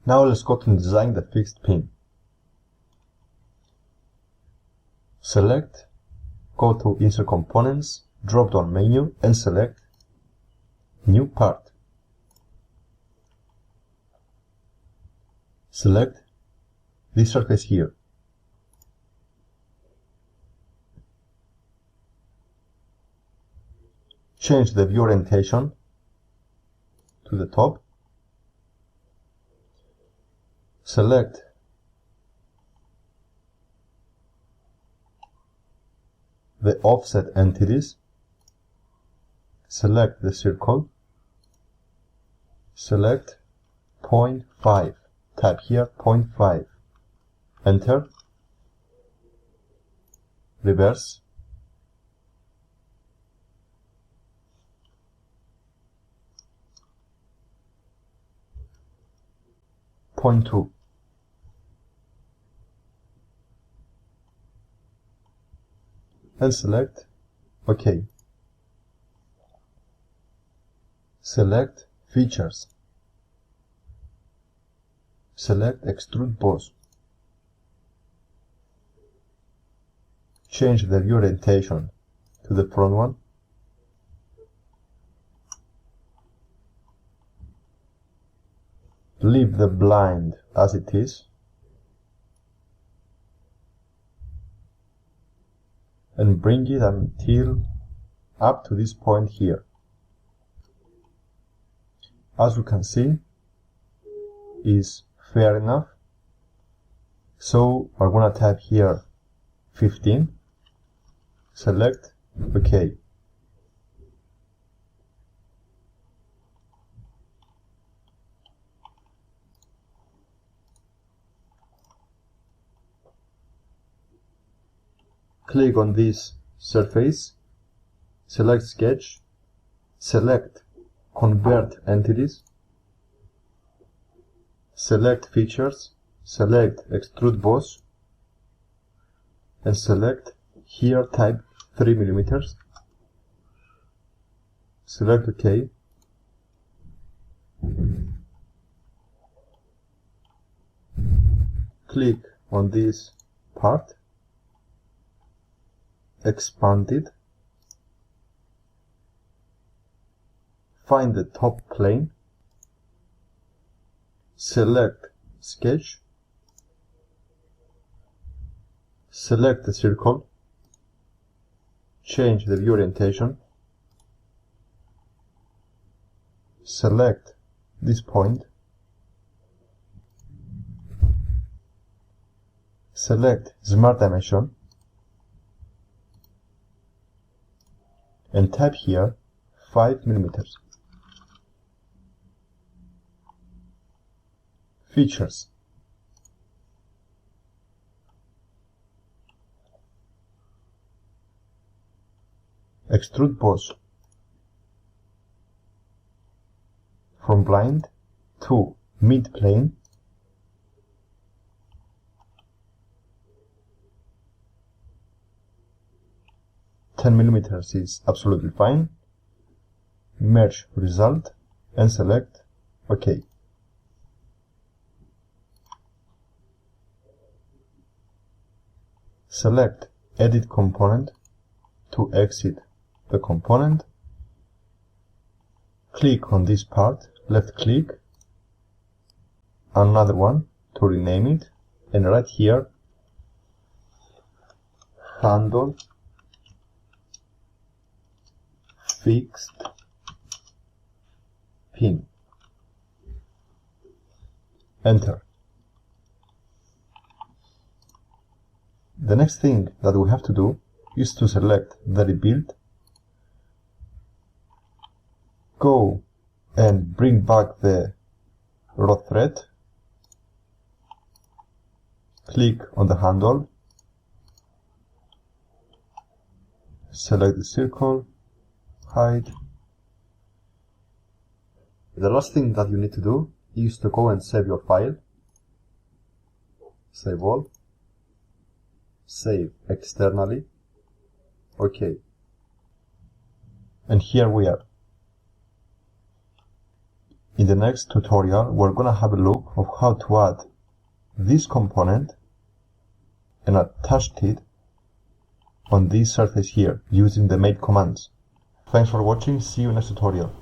Now let's go to design the fixed pin. Select, go to Insert Components, drop down menu and select New Part. Select this surface here. Change the view orientation to the top. Select the offset entities. Select the circle. Select 0.5. Type here 0.5. Enter. Reverse. .2. And select OK. Select Features. Select Extruded Boss. Change the view orientation to the front one. Leave the blind as it is. And bring it until up to this point here. As you can see, is fair enough. So we're gonna type here 15. Select OK. Click on this surface, select Sketch, select Convert Entities, select Features, select Extrude Boss, and select here type 3 mm. Select OK. Click on this part, expand it, find the top plane, select Sketch, select the circle, change the view orientation, select this point, select Smart Dimension, and type here 5 mm. Features. Extrude Boss. From blind to mid plane. $10mm is absolutely fine. Merge result and select OK. Select Edit Component to exit the component. Click on this part, left click, another one to rename it, and right here handle fixed pin. Enter. The next thing that we have to do is to select the rebuild, go and bring back the rod thread, click on the handle, select the circle, hide. The last thing that you need to do is to go and save your file. Save all. Save externally. OK. And here we are. In the next tutorial, we're gonna have a look of how to add this component and attach it on this surface here using the make commands. Thanks for watching, see you next tutorial.